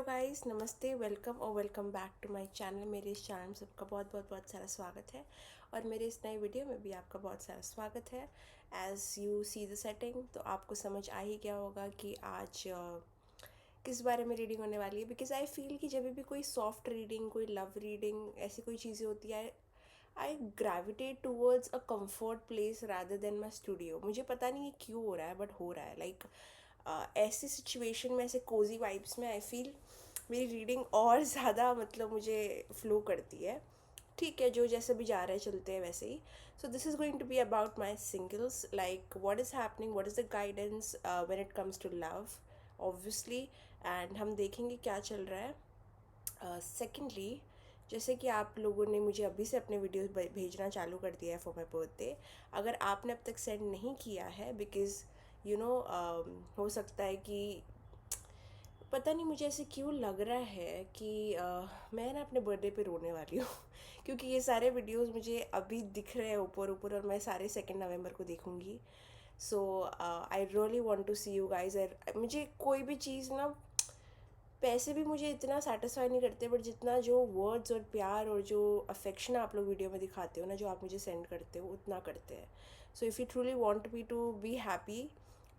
Guys, नमस्ते, welcome और welcome back to my channel. मेरे इस चैनल में सबका बहुत बहुत बहुत सारा स्वागत है और मेरे इस नए वीडियो में भी आपका बहुत सारा स्वागत है। As you see the setting, तो आपको समझ आ ही गया होगा कि आज किस बारे में रीडिंग होने वाली है। बिकॉज आई फील कि जब भी कोई सॉफ्ट रीडिंग, कोई लव रीडिंग, ऐसी कोई चीज़ें होती है, I gravitate towards a comfort place rather than my studio. मुझे पता नहीं ये क्यों हो रहा है, बट हो रहा है। ऐसी सिचुएशन में, ऐसे कोजी वाइब्स में आई फील मेरी रीडिंग और ज़्यादा मतलब मुझे फ्लो करती है। ठीक है, जो जैसे भी जा रहे हैं चलते हैं वैसे ही। So this is going to be about my singles, like what is happening, what is the guidance when it comes to love, obviously. And हम देखेंगे क्या चल रहा है। सेकेंडली, जैसे कि आप लोगों ने मुझे अभी से अपने वीडियोस भेजना चालू कर दिया है फॉर माई बर्थडे। अगर आपने अब तक सेंड नहीं किया है, बिकॉज़ हो सकता है कि पता नहीं मुझे ऐसे क्यों लग रहा है कि मैं ना अपने बर्थडे पे रोने वाली हूँ क्योंकि ये सारे वीडियोस मुझे अभी दिख रहे हैं ऊपर ऊपर, और मैं सारे 2 नवंबर को देखूँगी। So I really want to see you guys. मुझे कोई भी चीज़ ना, पैसे भी मुझे इतना सेटिस्फाई नहीं करते, बट जितना जो वर्ड्स और प्यार और जो अफेक्शन आप लोग वीडियो में दिखाते हो ना, जो आप मुझे सेंड करते हो, उतना करते हैं। So if you truly want me to be happy,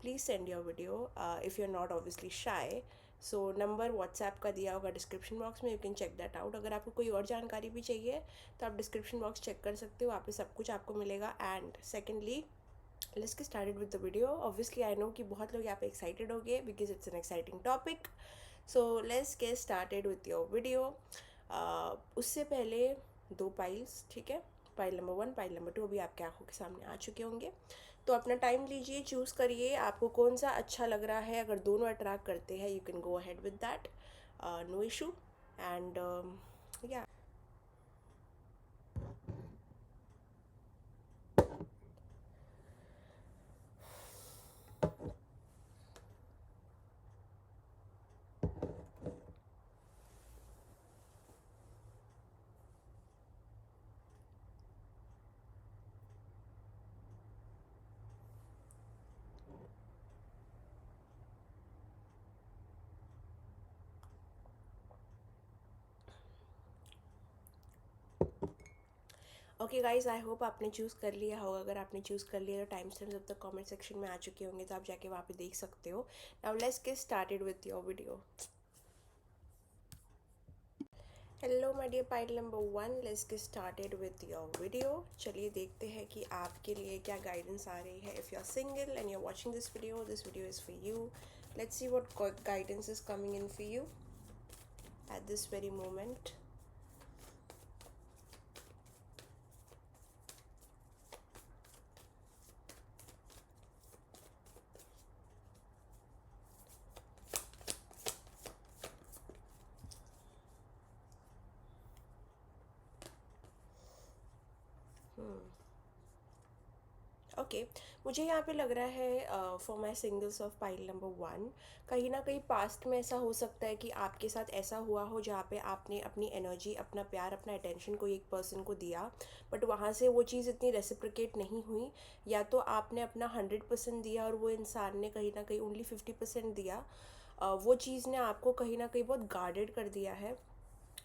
please send your video if you are not obviously shy. So number WhatsApp का दिया होगा डिस्क्रिप्शन बॉक्स में, you can check that out. अगर आपको कोई और जानकारी भी चाहिए तो आप डिस्क्रिप्शन बॉक्स चेक कर सकते हो, वहाँ पे सब कुछ आपको मिलेगा। And secondly, let's get started with the video. Obviously I know कि बहुत लोग यहाँ पे एक्साइटेड हो गए because it's an exciting topic. So let's get started with your video. उससे पहले 2 पाइल्स, ठीक है। पाइल नंबर 1, पाइल नंबर 2 अभी आपके आंखों के सामने आ चुके होंगे। तो अपना टाइम लीजिए, चूज़ करिए आपको कौन सा अच्छा लग रहा है। अगर दोनों अट्रैक्ट करते हैं, you can go ahead with that, no issue. And yeah okay guys, I hope आपने चूज़ कर लिया होगा। अगर आपने चूज़ कर लिया तो टाइम स्टैम्प्स अब तक कमेंट सेक्शन में आ चुके होंगे, तो आप जाके वहाँ पे देख सकते हो। Now let's get started with your video. Hello my dear pile number 1, let's get started with your video. चलिए देखते हैं कि आपके लिए क्या गाइडेंस आ रही है। If you are single and you are watching this video is for you. Let's see what guidance is coming in for you at this very moment. Okay, मुझे यहाँ पे लग रहा है for my singles of pile number 1, कहीं ना कहीं past में ऐसा हो सकता है कि आपके साथ ऐसा हुआ हो जहाँ पे आपने अपनी एनर्जी, अपना प्यार, अपना अटेंशन कोई एक पर्सन को दिया, बट वहाँ से वो चीज़ इतनी रेसिप्रिकेट नहीं हुई। या तो आपने अपना 100% दिया और वो इंसान ने कहीं ना कहीं ओनली 50% दिया। वो चीज़ ने आपको कहीं ना कहीं बहुत गार्डेड कर दिया है।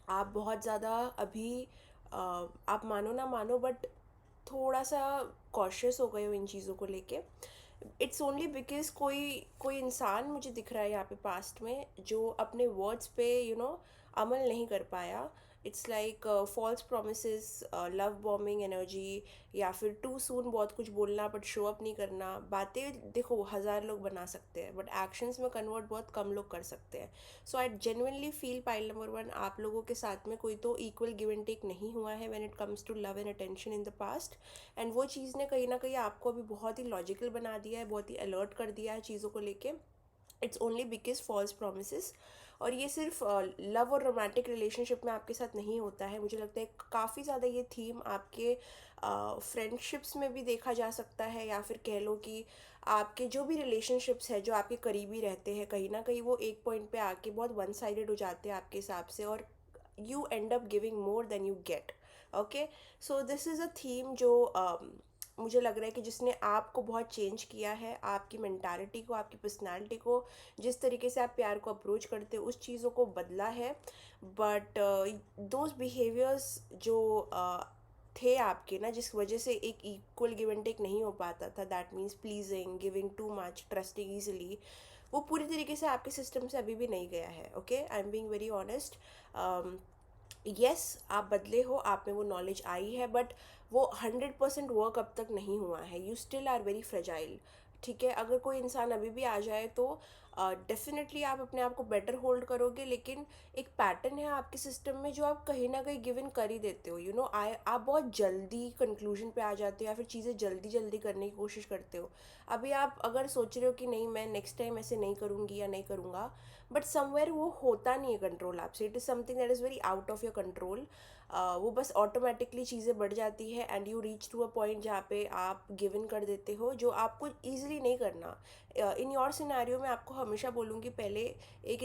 आप बहुत ज़्यादा अभी आप मानो ना मानो, बट थोड़ा सा कॉशियस हो गए हो इन चीज़ों को लेके। इट्स ओनली बिकॉज कोई कोई इंसान मुझे दिख रहा है यहाँ पे पास्ट में, जो अपने वर्ड्स पे अमल नहीं कर पाया। It's like false promises, love bombing energy, या फिर टू सून बहुत कुछ बोलना बट शो अप नहीं करना। बातें देखो 1000 लोग बना सकते हैं, बट एक्शंस में कन्वर्ट बहुत कम लोग कर सकते हैं। So I genuinely feel pile number 1, आप लोगों के साथ में कोई तो इक्वल गिव एंड टेक नहीं हुआ है when it comes to love and attention in the past. And वो चीज़ ने कहीं ना कहीं आपको अभी बहुत ही लॉजिकल बना दिया है, बहुत ही अलर्ट कर दिया है चीज़ों को लेके। It's only because false promise. और ये सिर्फ लव और रोमांटिक रिलेशनशिप में आपके साथ नहीं होता है। मुझे लगता है काफ़ी ज़्यादा ये थीम आपके फ्रेंडशिप्स में भी देखा जा सकता है, या फिर कह लो कि आपके जो भी रिलेशनशिप्स है, जो आपके करीबी रहते हैं, कहीं ना कहीं वो एक पॉइंट पे आके बहुत वन साइडेड हो जाते हैं आपके हिसाब से, और you and up giving more than you get. Okay, so this is a theme जो मुझे लग रहा है कि जिसने आपको बहुत चेंज किया है, आपकी मेंटालिटी को, आपकी पर्सनालिटी को, जिस तरीके से आप प्यार को अप्रोच करते हो, उस चीज़ों को बदला है। बट दोज बिहेवियर्स जो थे आपके ना, जिस वजह से एक इक्वल गिव एंड टेक नहीं हो पाता था, that means pleasing, giving too much, trusting easily, वो पूरी तरीके से आपके सिस्टम से अभी भी नहीं गया है। Okay, I am being very honest. Yes, आप बदले हो, आप में वो नॉलेज आई है, बट वो 100% वर्क अब तक नहीं हुआ है। You still are very fragile. ठीक है, अगर कोई इंसान अभी भी आ जाए तो डेफिनेटली आप अपने आप को बेटर होल्ड करोगे, लेकिन एक पैटर्न है आपके सिस्टम में जो आप कहीं ना कहीं गिव इन कर ही देते हो। यू नो, आप बहुत जल्दी कंक्लूजन पे आ जाते हो, या फिर चीज़ें जल्दी जल्दी करने की कोशिश करते हो। अभी आप अगर सोच रहे हो कि नहीं, मैं नेक्स्ट टाइम ऐसे नहीं करूँगी या नहीं करूँगा, बट समवेयर वो होता नहीं है कंट्रोल आपसे। It is something that is very out of your control. वो बस ऑटोमेटिकली चीज़ें बढ़ जाती है, and you reach to a point जहाँ पे आप गिव इन कर देते हो, जो आपको ईजिली नहीं करना। इन योर सिनेरियो में आपको हमेशा बोलूँगी, पहले एक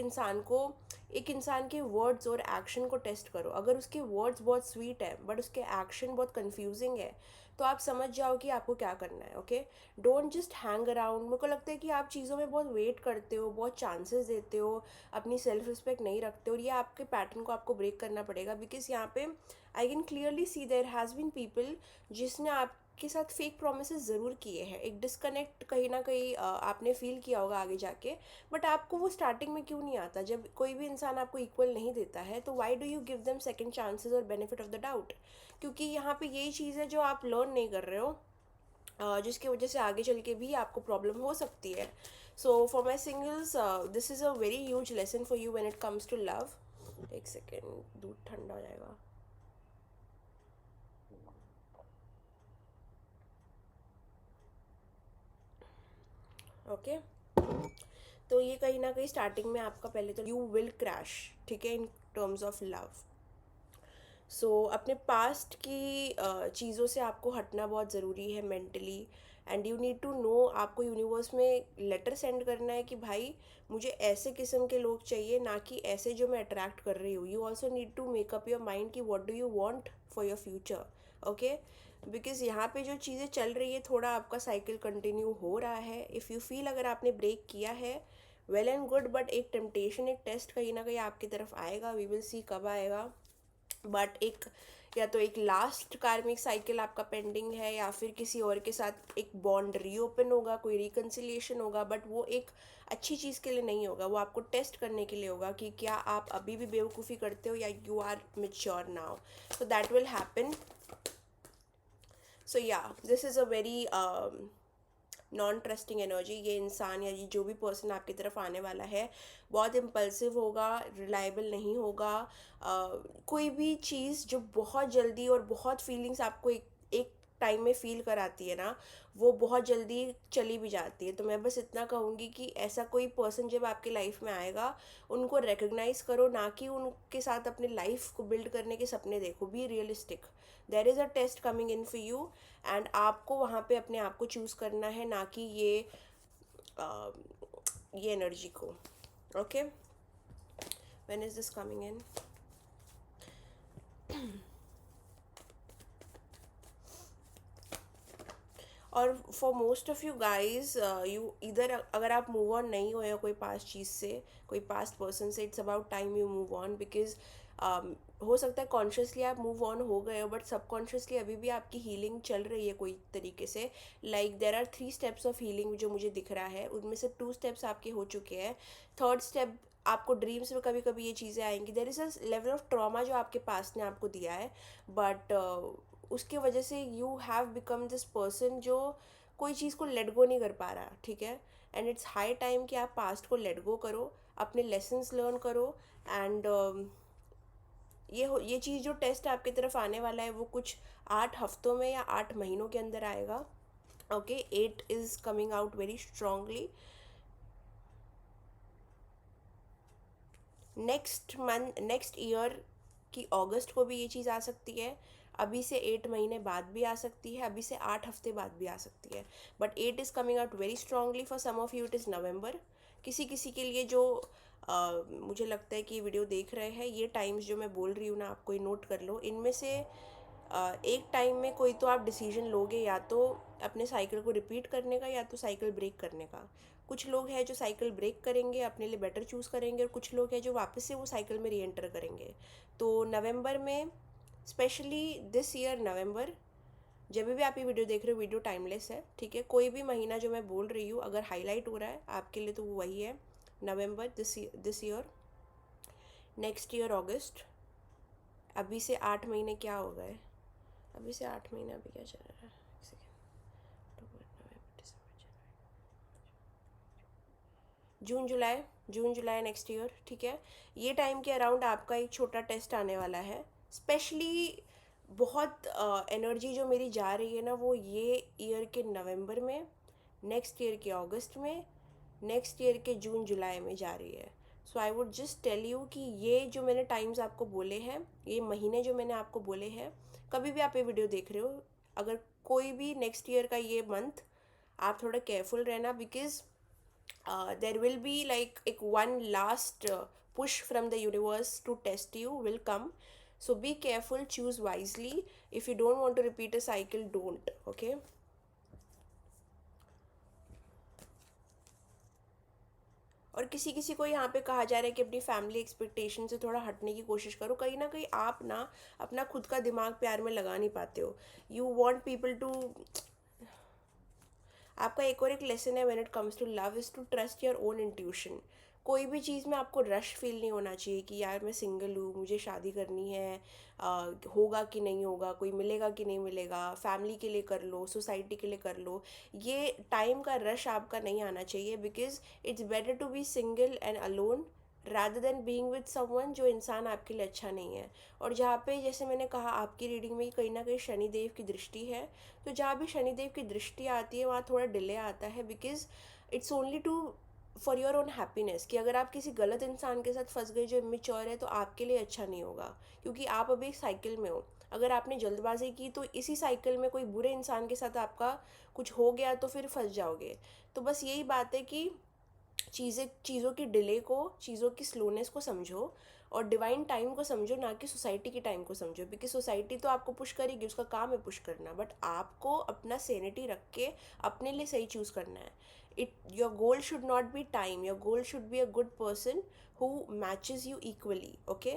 इंसान के वर्ड्स और एक्शन को टेस्ट करो। अगर उसके वर्ड्स बहुत स्वीट है बट उसके एक्शन बहुत कंफ्यूजिंग है, तो आप समझ जाओ कि आपको क्या करना है। Okay, don't just hang around. मेरे को लगता है कि आप चीज़ों में बहुत वेट करते हो, बहुत चांसेस देते हो, अपनी सेल्फ रिस्पेक्ट नहीं रखते हो, और ये आपके पैटर्न को आपको ब्रेक करना पड़ेगा। बिकॉज यहाँ पे I can clearly see there has been people जिसने आपके साथ फेक प्रोमिसेस ज़रूर किए हैं। एक डिस्कनेक्ट कहीं ना कहीं आपने फील किया होगा आगे जाके, बट आपको वो स्टार्टिंग में क्यों नहीं आता? जब कोई भी इंसान आपको इक्वल नहीं देता है, तो why do you give them second chances और बेनिफिट ऑफ द डाउट? क्योंकि यहाँ पे यही चीज़ है जो आप लर्न नहीं कर रहे हो, जिसकी वजह से आगे चल के भी आपको प्रॉब्लम हो सकती है। So for my singles, this is a very huge lesson for you when it comes to love. एक सेकेंड, दूध ठंडा हो जाएगा। ओके, तो ये कहीं ना कहीं स्टार्टिंग में आपका पहले तो यू विल क्रैश, ठीक है, इन टर्म्स ऑफ लव। सो अपने पास्ट की चीज़ों से आपको हटना बहुत ज़रूरी है mentally, and you need to know, आपको यूनिवर्स में लेटर सेंड करना है कि भाई मुझे ऐसे किस्म के लोग चाहिए, ना कि ऐसे जो मैं अट्रैक्ट कर रही हूँ। You also need to make up your mind कि what do you want for your future. Okay, because यहाँ पे जो चीज़ें चल रही है, थोड़ा आपका साइकिल कंटिन्यू हो रहा है। इफ़ यू फील अगर आपने ब्रेक किया है, वेल एंड गुड, बट एक टेम्पटेशन, एक टेस्ट कहीं ना कहीं आपकी तरफ आएगा। वी विल सी कब आएगा, बट एक, या तो एक लास्ट कार्मिक साइकिल आपका पेंडिंग है, या फिर किसी और के साथ एक बॉन्ड रीओपन होगा, कोई रिकन्सिलिएशन होगा, बट वो एक अच्छी चीज़ के लिए नहीं होगा, वो आपको टेस्ट करने के लिए होगा कि क्या आप अभी भी बेवकूफ़ी करते हो या you are mature now. So that will happen. So yeah, this is a very non trusting energy. ये इंसान या ये जो भी पर्सन आपकी तरफ आने वाला है, बहुत इम्पल्सिव होगा, रिलायबल नहीं होगा। कोई भी चीज़ जो बहुत जल्दी और बहुत फीलिंग्स आपको एक टाइम में फील कराती है ना, वो बहुत जल्दी चली भी जाती है। तो मैं बस इतना कहूँगी कि ऐसा कोई पर्सन जब आपकी लाइफ में आएगा, उनको रिकग्नाइज करो, ना कि उनके साथ अपने लाइफ को बिल्ड करने के सपने देखो। Be realistic, there is a test coming in for you, and आपको वहाँ पे अपने आप को चूज़ करना है, ना कि अ, ये एनर्जी को। Okay, when is this coming in? और for most of you guys, you इधर, अगर आप मूव ऑन नहीं हुए हो कोई पास्ट चीज़ से, कोई पास्ट पर्सन से, it's about time you move on. Because हो सकता है कॉन्शियसली आप मूव ऑन हो गए हो, बट सबकॉन्शियसली अभी भी आपकी हीलिंग चल रही है कोई तरीके से। Like there are 3 steps of healing जो मुझे दिख रहा है, उनमें से 2 स्टेप्स आपके हो चुके हैं। थर्ड स्टेप, आपको ड्रीम्स में कभी कभी ये चीज़ें आएंगी। देर is a level of trauma जो आपके पास ने आपको दिया है, बट उसके वजह से you have become this person जो कोई चीज़ को लेट गो नहीं कर पा रहा, ठीक है। एंड इट्स हाई टाइम कि आप पास्ट को लेट गो करो, अपने लेसन्स लर्न करो, एंड ये चीज़ जो टेस्ट आपकी तरफ आने वाला है, वो कुछ 8 हफ्तों में या 8 महीनों के अंदर आएगा। Okay, 8 is coming out very strongly. Next month, next year की अगस्त को भी ये चीज़ आ सकती है। अभी से 8 महीने बाद भी आ सकती है, अभी से 8 हफ्ते बाद भी आ सकती है। But 8 is coming out very strongly. For some of you it is November. किसी किसी के लिए जो मुझे लगता है कि वीडियो देख रहे हैं, ये टाइम्स जो मैं बोल रही हूँ ना, आप कोई नोट कर लो। इनमें से एक टाइम में कोई तो आप डिसीजन लोगे, या तो अपने साइकिल को रिपीट करने का या तो साइकिल ब्रेक करने का। कुछ लोग हैं जो साइकिल ब्रेक करेंगे, अपने लिए बेटर चूज़ करेंगे, और कुछ लोग हैं जो वापस से वो साइकिल में री एंटर करेंगे। तो नवंबर में, स्पेशली दिस ईयर नवंबर, जब भी आप ये वीडियो देख रहे हो, वीडियो टाइमलेस है, ठीक है। कोई भी महीना जो मैं बोल रही हूँ अगर हाईलाइट हो रहा है आपके लिए तो वो वही है, नवंबर दिस ईयर। नेक्स्ट ईयर अगस्त। अभी से 8 महीने क्या हो गए, अभी से 8 महीने, अभी क्या चल रहा है, एक सेकेंड, अक्टूबर नवंबर दिसंबर जून जुलाई नेक्स्ट ईयर, ठीक है। ये टाइम के अराउंड आपका एक छोटा टेस्ट आने वाला है। स्पेशली बहुत एनर्जी जो मेरी जा रही है ना, वो ये ईयर के नवंबर में, नेक्स्ट ईयर के अगस्त में, नेक्स्ट ईयर के जून जुलाई में जा रही है। So I would just tell you कि ये जो मैंने टाइम्स आपको बोले हैं, ये महीने जो मैंने आपको बोले हैं, कभी भी आप ये वीडियो देख रहे हो, अगर कोई भी नेक्स्ट ईयर का ये मंथ, आप थोड़ा केयरफुल रहना, because there will be like one last push from the universe to test you will come. So be careful, choose wisely. If you don't want to repeat a cycle, don't. Okay. और किसी किसी को यहाँ पे कहा जा रहा है कि अपनी फैमिली एक्सपेक्टेशन से थोड़ा हटने की कोशिश करो। कहीं ना कहीं आप ना अपना खुद का दिमाग प्यार में लगा नहीं पाते हो। यू वॉन्ट पीपल टू, आपका एक और एक लेसन है when it comes to love is to trust your own intuition. कोई भी चीज़ में आपको रश फील नहीं होना चाहिए कि यार मैं सिंगल हूँ, मुझे शादी करनी है, होगा कि नहीं होगा, कोई मिलेगा कि नहीं मिलेगा, फैमिली के लिए कर लो, सोसाइटी के लिए कर लो। ये टाइम का रश आपका नहीं आना चाहिए, because it's better to be single and alone rather than being with someone जो इंसान आपके लिए अच्छा नहीं है। और जहाँ पे, जैसे मैंने कहा आपकी रीडिंग में, कहीं ना कहीं शनिदेव की दृष्टि है, तो जहाँ भी शनिदेव की दृष्टि आती है वहाँ थोड़ा डिले आता है, because it's only to for your own happiness. कि अगर आप किसी गलत इंसान के साथ फंस गए जो इमेच्योर है, तो आपके लिए अच्छा नहीं होगा, क्योंकि आप अभी एक साइकिल में हो। अगर आपने जल्दबाजी की तो इसी साइकिल में कोई बुरे इंसान के साथ आपका कुछ हो गया तो फिर फंस जाओगे। तो बस यही बात है कि चीज़ों की डिले को, चीज़ों की स्लोनेस को समझो, और डिवाइन टाइम को समझो, ना कि सोसाइटी की टाइम को समझो। बिकॉज सोसाइटी तो आपको पुश करेगी, उसका काम है पुश करना, बट आपको अपना सेनिटी रख के अपने लिए सही चूज़ करना है। Your goal should not be time, your goal should be a good person who matches you equally. Okay.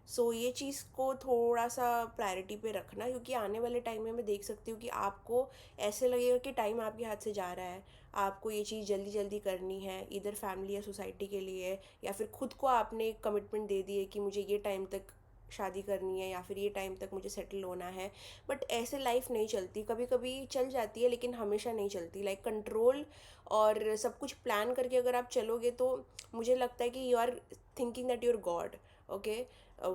So ये चीज़ को थोड़ा सा प्रायोरिटी पे रखना, क्योंकि आने वाले टाइम में मैं देख सकती हूँ कि आपको ऐसे लगेगा कि टाइम आपके हाथ से जा रहा है, आपको ये चीज़ जल्दी जल्दी करनी है, इधर फैमिली या सोसाइटी के लिए, या फिर खुद को आपने एक कमिटमेंट दे दी है कि मुझे ये टाइम तक शादी करनी है, या फिर ये टाइम तक मुझे सेटल होना है। बट ऐसे लाइफ नहीं चलती, कभी कभी चल जाती है लेकिन हमेशा नहीं चलती। लाइक कंट्रोल और सब कुछ प्लान करके अगर आप चलोगे, तो मुझे लगता है कि you are thinking that you're god. Okay.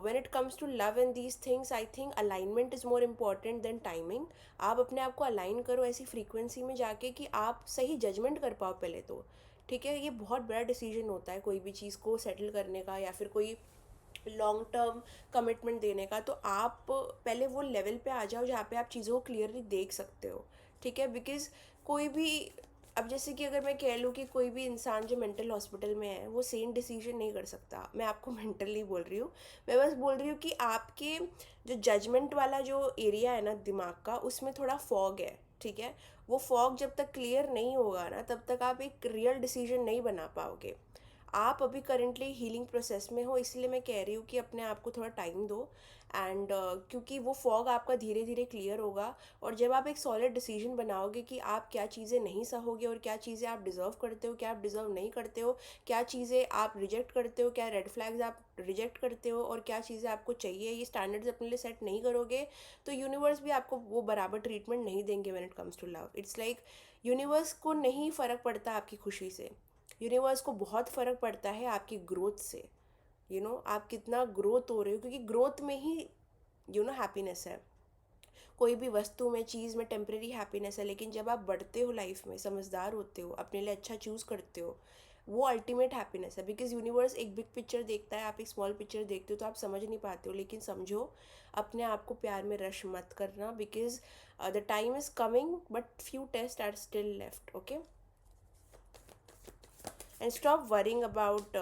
when it comes to love and these things, I think alignment is more important than timing. आप अपने आप को अलाइन करो ऐसी फ्रीक्वेंसी में जाके कि आप सही जजमेंट कर पाओ पहले तो। ठीक है। ये बहुत बड़ा डिसीजन होता है कोई भी चीज़ को सेटल करने का, या फिर कोई लॉन्ग टर्म कमिटमेंट देने का। तो आप पहले वो लेवल पे आ जाओ जहाँ पे आप चीज़ों को क्लियरली देख सकते हो। ठीक है। बिकॉज़ कोई भी, अब जैसे कि अगर मैं कह लूँ कि कोई भी इंसान जो मेंटल हॉस्पिटल में है वो सेम डिसीजन नहीं कर सकता, मैं आपको मेंटल नहीं बोल रही हूँ, मैं बस बोल रही हूँ कि आपके जो जजमेंट वाला जो एरिया है ना दिमाग का, उसमें थोड़ा फॉग है। ठीक है। वो फॉग जब तक क्लियर नहीं होगा ना, तब तक आप एक रियल डिसीजन नहीं बना पाओगे। आप अभी करेंटली हीलिंग प्रोसेस में हो, इसलिए मैं कह रही हूँ कि अपने आप को थोड़ा टाइम दो। एंड क्योंकि वो फॉग आपका धीरे धीरे क्लियर होगा, और जब आप एक सॉलिड डिसीजन बनाओगे कि आप क्या चीज़ें नहीं सहोगे और क्या चीज़ें आप डिज़र्व करते हो, क्या आप डिज़र्व नहीं करते हो, क्या चीज़ें आप रिजेक्ट करते हो, क्या रेड फ्लैग्स आप रिजेक्ट करते हो, और क्या चीज़ें आपको चाहिए, ये स्टैंडर्ड्स अपने लिए सेट नहीं करोगे, तो यूनिवर्स भी आपको वो बराबर ट्रीटमेंट नहीं देंगे when it comes to love. It's like universe को नहीं फ़र्क पड़ता आपकी खुशी से, यूनिवर्स को बहुत फ़र्क पड़ता है आपकी ग्रोथ से। आप कितना ग्रोथ हो रहे हो, क्योंकि ग्रोथ में ही हैप्पीनेस है। कोई भी वस्तु में, चीज़ में टेम्परेरी हैप्पीनेस है, लेकिन जब आप बढ़ते हो लाइफ में, समझदार होते हो, अपने लिए अच्छा चूज़ करते हो, वो अल्टीमेट हैप्पीनेस है। बिकॉज यूनिवर्स एक बिग पिक्चर देखता है, आप एक स्मॉल पिक्चर देखते हो, तो आप समझ नहीं पाते हो। लेकिन समझो, अपने आप को प्यार में रश मत करना, because the time is coming but few test are still left. Okay. And stop worrying about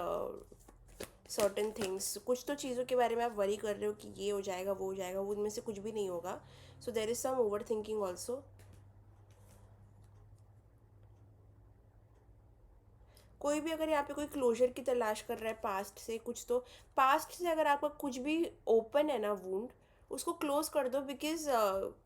certain things, कुछ तो चीज़ों के बारे में आप वरी कर रहे हो कि ये हो जाएगा वो हो जाएगा, वो उनमें से कुछ भी नहीं होगा. So there is some over thinking also. कोई भी अगर यहाँ पे कोई क्लोजर की तलाश कर रहा है पास्ट से कुछ, तो पास्ट से अगर आपका कुछ भी ओपन है ना वूंड, उसको क्लोज कर दो. बिकॉज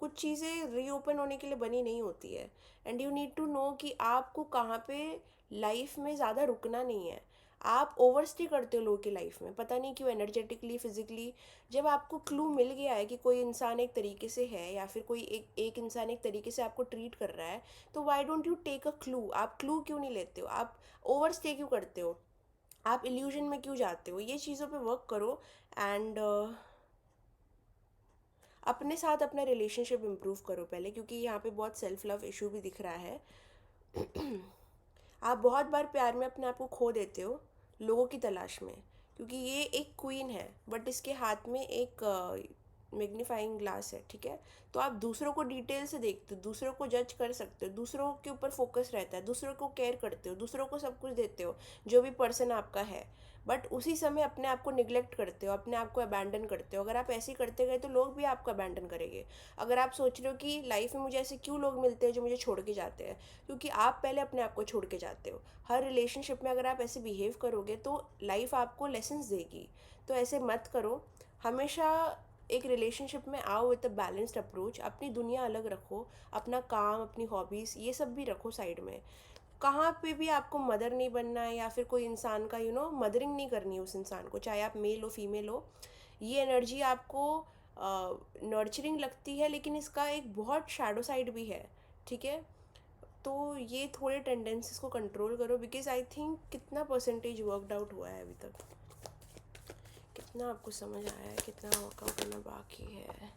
कुछ चीज़ें रीओपन होने के लिए बनी नहीं होती है. And you need to know कि आपको कहाँ पे लाइफ में ज़्यादा रुकना नहीं है. आप ओवरस्टे करते हो लोगों की लाइफ में, पता नहीं क्यों, एनर्जेटिकली फिजिकली. जब आपको क्लू मिल गया है कि कोई इंसान एक तरीके से है, या फिर कोई एक इंसान एक तरीके से आपको ट्रीट कर रहा है, तो why don't you take a clue. आप क्लू क्यों नहीं लेते हो, आप ओवर स्टे क्यों करते हो, आप इल्यूजन में क्यों जाते हो. ये चीज़ों पे वर्क करो. एंड अपने साथ अपना रिलेशनशिप इम्प्रूव करो पहले, क्योंकि यहाँ पे बहुत सेल्फ लव इशू भी दिख रहा है. आप बहुत बार प्यार में अपने आप को खो देते हो लोगों की तलाश में, क्योंकि ये एक क्वीन है बट इसके हाथ में एक मैग्नीफाइंग ग्लास है. ठीक है, तो आप दूसरों को डिटेल से देखते हो, दूसरों को जज कर सकते हो, दूसरों के ऊपर फोकस रहता है, दूसरों को केयर करते हो, दूसरों को सब कुछ देते हो, जो भी पर्सन आपका है. बट उसी समय अपने आप को निगलेक्ट करते हो, अपने आप को अबैंडन करते हो. अगर आप ऐसे ही करते गए तो लोग भी आपको अबैंडन करेंगे. अगर आप सोच रहे हो कि लाइफ में मुझे ऐसे क्यों लोग मिलते हैं जो मुझे छोड़ के जाते हैं, क्योंकि आप पहले अपने आप को छोड़ के जाते हो. हर रिलेशनशिप में अगर आप ऐसे बिहेव करोगे तो लाइफ आपको लेसन्स देगी. तो ऐसे मत करो. हमेशा एक रिलेशनशिप में आओ विद अ बैलेंस्ड अप्रोच. अपनी दुनिया अलग रखो, अपना काम, अपनी हॉबीज़, ये सब भी रखो साइड में. कहाँ पे भी आपको मदर नहीं बनना है, या फिर कोई इंसान का मदरिंग नहीं करनी है उस इंसान को, चाहे आप मेल हो फीमेल हो. ये एनर्जी आपको नर्चरिंग लगती है, लेकिन इसका एक बहुत शैडो साइड भी है. ठीक है, तो ये थोड़े टेंडेंसीज को कंट्रोल करो. बिकॉज आई थिंक कितना परसेंटेज वर्कड आउट हुआ है अभी तक, कितना आपको समझ आया है, कितना वर्कआउट करना बाकी है.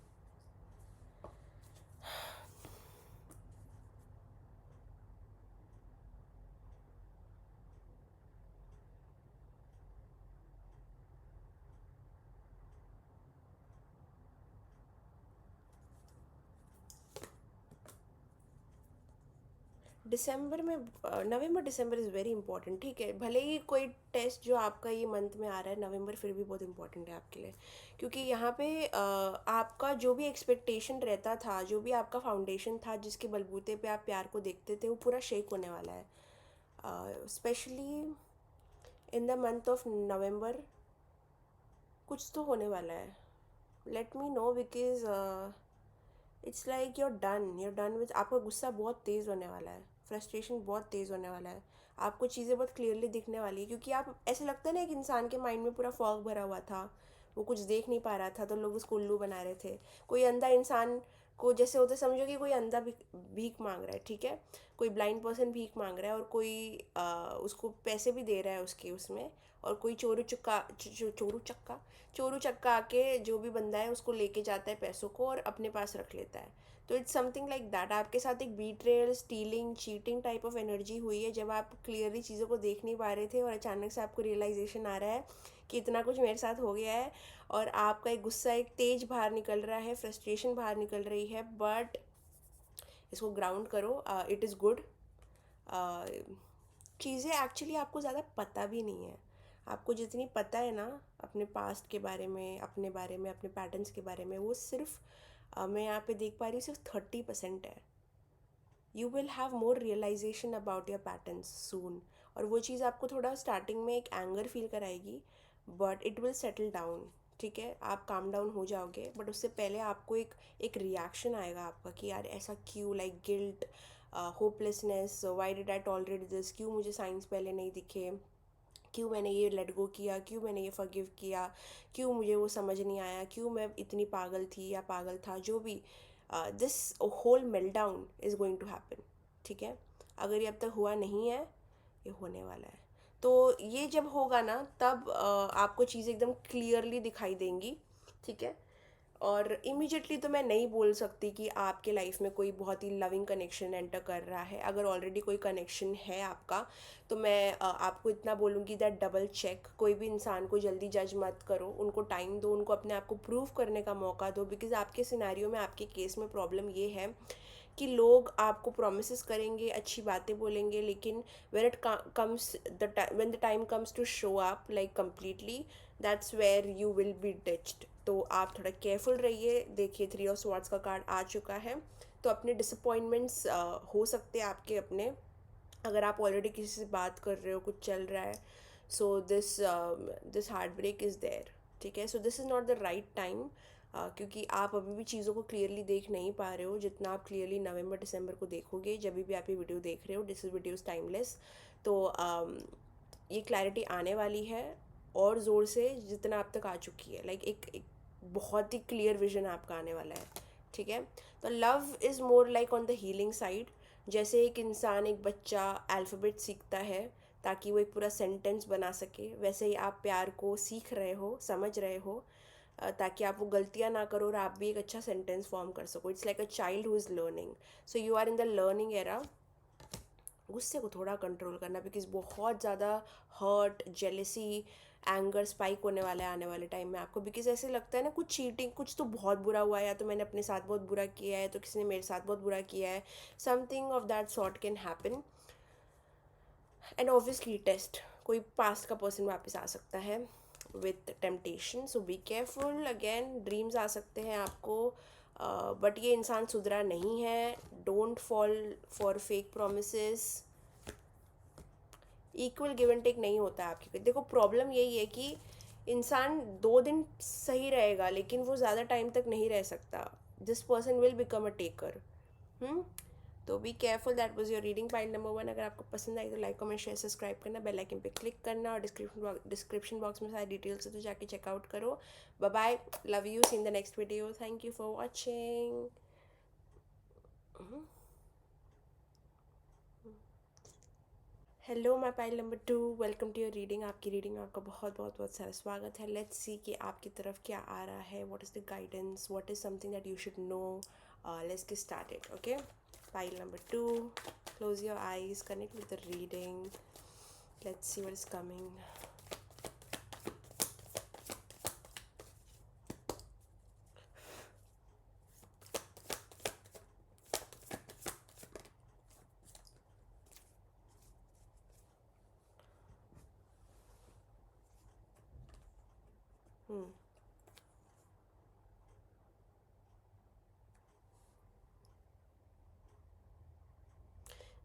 दिसंबर में, नवंबर दिसंबर इज़ वेरी इंपॉर्टेंट. ठीक है, भले ही कोई टेस्ट जो आपका ये मंथ में आ रहा है नवंबर, फिर भी बहुत इंपॉर्टेंट है आपके लिए. क्योंकि यहाँ पे आपका जो भी एक्सपेक्टेशन रहता था, जो भी आपका फाउंडेशन था जिसके बलबूते पे आप प्यार को देखते थे, वो पूरा शेक होने वाला है. Specially in the month of November कुछ तो होने वाला है. Let me know, because it's like your done with. आपका गुस्सा बहुत तेज़ होने वाला है, फ्रस्ट्रेशन बहुत तेज़ होने वाला है. आपको चीज़ें बहुत क्लियरली दिखने वाली है, क्योंकि आप ऐसे लगता है ना एक इंसान के माइंड में पूरा फॉग भरा हुआ था, वो कुछ देख नहीं पा रहा था, तो लोग उसको उल्लू बना रहे थे. कोई अंधा इंसान को जैसे होते, समझो कि कोई अंधा भीख मांग रहा है. ठीक है, कोई ब्लाइंड पर्सन भीख मांग रहा है, और कोई उसको पैसे भी दे रहा है उसके उसमें. और कोई चोरू चक्का आके जो भी बंदा है उसको लेके जाता है पैसों को, और अपने पास रख लेता है. तो इट्स समथिंग लाइक दैट. आपके साथ एक betrayal, stealing, cheating type of energy हुई है, जब आप क्लियरली चीज़ों को देख नहीं पा रहे थे, और अचानक से आपको रियलाइजेशन आ रहा है कि इतना कुछ मेरे साथ हो गया है. और आपका एक गुस्सा एक तेज बाहर निकल रहा है, फ्रस्ट्रेशन बाहर निकल रही है. बट इसको ग्राउंड करो. It is good. चीज़ें एक्चुअली आपको ज़्यादा पता भी नहीं है. आपको जितनी पता है ना अपने पास्ट के बारे में, अपने बारे में, अपने पैटर्न्स के बारे में, वो सिर्फ मैं यहाँ पे देख पा रही हूँ सिर्फ 30% है. You will have more realisation about your patterns soon. और वो चीज़ आपको थोड़ा स्टार्टिंग में एक एंगर फील कराएगी, but it will settle down. ठीक है, आप काम डाउन हो जाओगे, बट उससे पहले आपको एक रिएक्शन आएगा आपका कि यार ऐसा क्यों, like guilt, hopelessness, why did I tolerate this, क्यों मुझे साइंस पहले नहीं दिखे, क्यों मैंने ये लेट गो किया, क्यों मैंने ये फॉरगिव किया, क्यों मुझे वो समझ नहीं आया, क्यों मैं इतनी पागल थी या पागल था, जो भी. This whole melt down is going to happen. ठीक है, अगर ये अब तक हुआ नहीं है, ये होने वाला है. तो ये जब होगा ना, तब आपको चीज़ें एकदम क्लियरली दिखाई देंगी. ठीक है, और इमीडिएटली तो मैं नहीं बोल सकती कि आपके लाइफ में कोई बहुत ही लविंग कनेक्शन एंटर कर रहा है. अगर ऑलरेडी कोई कनेक्शन है आपका, तो मैं आपको इतना बोलूँगी दैट डबल चेक. कोई भी इंसान को जल्दी जज मत करो, उनको टाइम दो, उनको अपने आप को प्रूव करने का मौका दो. बिकॉज आपके सिनेरियो में, आपके केस में प्रॉब्लम ये है कि लोग आपको प्रोमिस करेंगे, अच्छी बातें बोलेंगे, लेकिन when the time comes to show up like completely, that's where you will be ditched. तो आप थोड़ा केयरफुल रहिए। देखिए 3 ऑफ स्वॉर्ड्स का कार्ड आ चुका है, तो अपने डिसअपॉइंटमेंट्स हो सकते हैं आपके अपने, अगर आप ऑलरेडी किसी से बात कर रहे हो, कुछ चल रहा है, so this heartbreak is there. ठीक है, so this is not the right time, क्योंकि आप अभी भी चीज़ों को क्लियरली देख नहीं पा रहे हो जितना आप क्लियरली नवंबर दिसंबर को देखोगे। जब भी आप ये वीडियो देख रहे हो, दिस इज़ वीडियोज़ टाइमलेस, तो ये क्लैरिटी आने वाली है और ज़ोर से जितना आप तक आ चुकी है। लाइक एक बहुत ही क्लियर विजन आपका आने वाला है। ठीक है, तो love is more like on the healing side. जैसे एक इंसान, एक बच्चा अल्फ़ाबेट सीखता है ताकि वो एक पूरा सेंटेंस बना सके, वैसे ही आप प्यार को सीख रहे हो, समझ रहे हो, ताकि आप वो गलतियाँ ना करो और आप भी एक अच्छा सेंटेंस फॉर्म कर सको। It's like a child who is learning, so you are in the learning era. गुस्से को थोड़ा कंट्रोल करना, बिकॉज बहुत ज़्यादा हर्ट, जेलेसी, एंगर स्पाइक होने वाला है आने वाले टाइम में आपको। बिकॉज ऐसे लगता है ना, कुछ चीटिंग, कुछ तो बहुत बुरा हुआ है, या तो मैंने अपने साथ बहुत बुरा किया है, तो किसी ने मेरे साथ बहुत बुरा किया है, something of that sort can happen. And obviously test, कोई पास्ट का पर्सन वापस आ सकता है with temptation, so be careful. Again dreams आ सकते हैं आपको, बट ये इंसान सुधरा नहीं है। Don't fall for fake promise. Equal give and take नहीं होता है आपके। देखो प्रॉब्लम यही है कि इंसान 2 दिन सही रहेगा, लेकिन वो ज़्यादा टाइम तक नहीं रह सकता। This person will become a taker. तो be careful. That was your reading pile number 1। अगर आपको पसंद आई तो लाइक, कमेंट, शेयर, सब्सक्राइब करना, बेल आइकन पे क्लिक करना, और डिस्क्रिप्शन बॉक्स में सारी डिटेल्स है तो जाके चेकआउट करो। Bye bye, love you, see in the next video, thank you for watching. Hello my pile number 2, welcome to your reading. आपकी रीडिंग में आपका बहुत बहुत बहुत सारा स्वागत है। लेट्स सी कि आपकी तरफ क्या आ रहा है। What is the guidance, what is something that you should know. Let's get started. Okay, pile number 2, close your eyes, connect with the reading, let's see what is coming.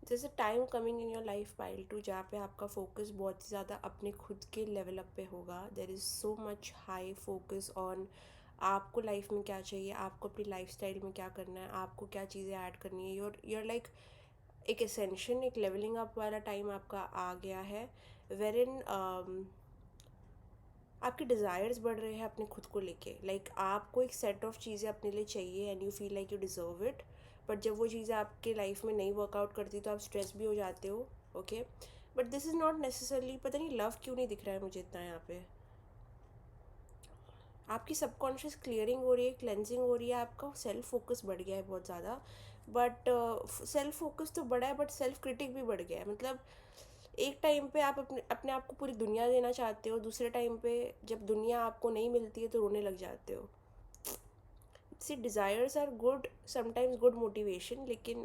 जैसे time coming in your life pile 2, जहाँ पे आपका focus बहुत ही ज़्यादा अपने खुद के level up पे होगा। There is so much high focus on आपको लाइफ में क्या चाहिए, आपको अपनी लाइफ स्टाइल में क्या करना है, आपको क्या चीज़ें ऐड करनी है। योर लाइक एक एसेंशन, एक लेवलिंग अप वाला टाइम आपका आ गया है, वेर इन आपके डिज़ायर्स बढ़ रहे हैं अपने खुद को लेके। लाइक आपको एक सेट ऑफ चीज़ें अपने लिए चाहिए and you feel like you deserve it, but जब वो चीज़ें आपके लाइफ में नहीं वर्कआउट करती तो आप स्ट्रेस भी हो जाते हो। Okay, but this is not necessarily, पता नहीं लव क्यों नहीं दिख रहा है मुझे इतना यहाँ पे। आपकी सबकॉन्शियस क्लियरिंग हो रही है, क्लेंजिंग हो रही है, आपका सेल्फ फोकस बढ़ गया है बहुत ज़्यादा। बट सेल्फ फोकस तो बढ़ा है, बट सेल्फ क्रिटिक भी बढ़ गया है। मतलब एक टाइम पे आप अपने अपने आप को पूरी दुनिया देना चाहते हो, दूसरे टाइम पे जब दुनिया आपको नहीं मिलती है तो रोने लग जाते हो। See desires are good, sometimes good motivation, लेकिन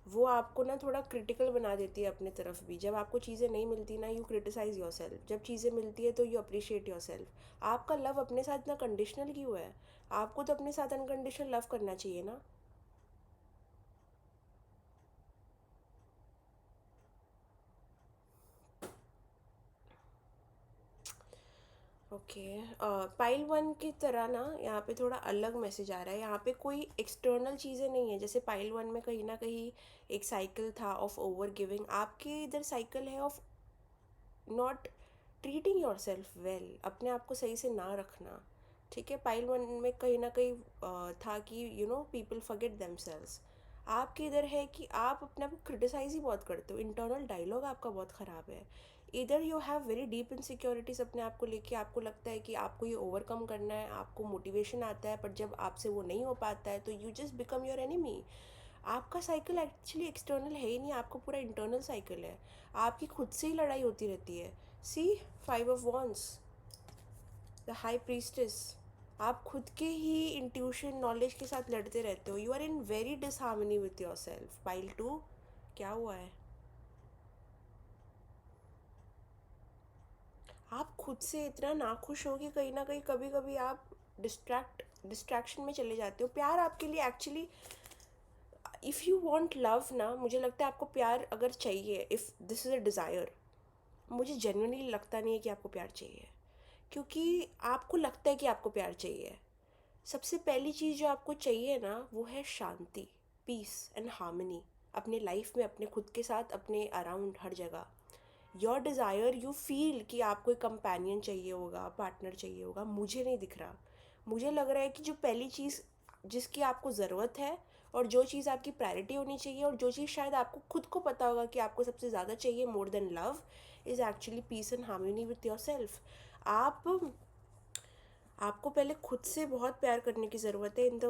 वो आपको ना थोड़ा क्रिटिकल बना देती है अपने तरफ भी। जब आपको चीज़ें नहीं मिलती ना, यू क्रिटिसाइज योर सेल्फ, जब चीज़ें मिलती है तो यू अप्रिशिएट योर सेल्फ। आपका लव अपने साथ इतना कंडीशनल क्यों है? आपको तो अपने साथ अनकंडीशनल लव करना चाहिए ना। ओके, पाइल 1 की तरह ना यहाँ पे थोड़ा अलग मैसेज आ रहा है। यहाँ पे कोई एक्सटर्नल चीज़ें नहीं है। जैसे पाइल 1 में कहीं ना कहीं एक साइकिल था ऑफ ओवर गिविंग, आपके इधर साइकिल है of not treating your self well, अपने आप को सही से ना रखना। ठीक है, पाइल 1 में कहीं ना कहीं था कि पीपल फॉरगेट देमसेल्व्स। आपके इधर है कि आप अपने आप को क्रिटिसाइज ही बहुत करते हो, इंटरनल डायलॉग आपका बहुत ख़राब है। इधर you have very deep insecurities अपने आप को लेके, आपको लगता है कि आपको ये ओवरकम करना है, आपको मोटिवेशन आता है, पर जब आपसे वो नहीं हो पाता है तो you just become your enemy. आपका साइकिल एक्चुअली एक्सटर्नल है ही नहीं, आपको पूरा इंटरनल साइकिल है। आपकी खुद से ही लड़ाई होती रहती है। सी, 5 of Wands, the high priestess, आप खुद के ही इंट्यूशन नॉलेज के साथ लड़ते रहते हो. You are in very disharmony with yourself. Pile 2, क्या हुआ है? आप खुद से इतना नाखुश हो कि कहीं ना कहीं कभी कभी आप डिस्ट्रैक्शन में चले जाते हो. प्यार आपके लिए actually, if you want love ना, मुझे लगता है आपको प्यार अगर चाहिए, if this is a desire, मुझे जेन्युइनली लगता नहीं है कि आपको प्यार चाहिए. क्योंकि आपको लगता है कि आपको प्यार चाहिए. सबसे पहली चीज़ जो आपको चाहिए ना, वो है शांति, पीस एंड हार्मनी अपने लाइफ में, अपने खुद के साथ, अपने अराउंड हर जगह. योर डिज़ायर, यू फील कि आपको एक कंपेनियन चाहिए होगा, पार्टनर चाहिए होगा. मुझे नहीं दिख रहा. मुझे लग रहा है कि जो पहली चीज़ जिसकी आपको ज़रूरत है, और जो चीज़ आपकी प्रायोरिटी होनी चाहिए, और जो चीज़ शायद आपको खुद को पता होगा कि आपको सबसे ज़्यादा चाहिए more than love, is actually peace and harmony with yourself. आप आपको पहले खुद से बहुत प्यार करने की ज़रूरत है इन द,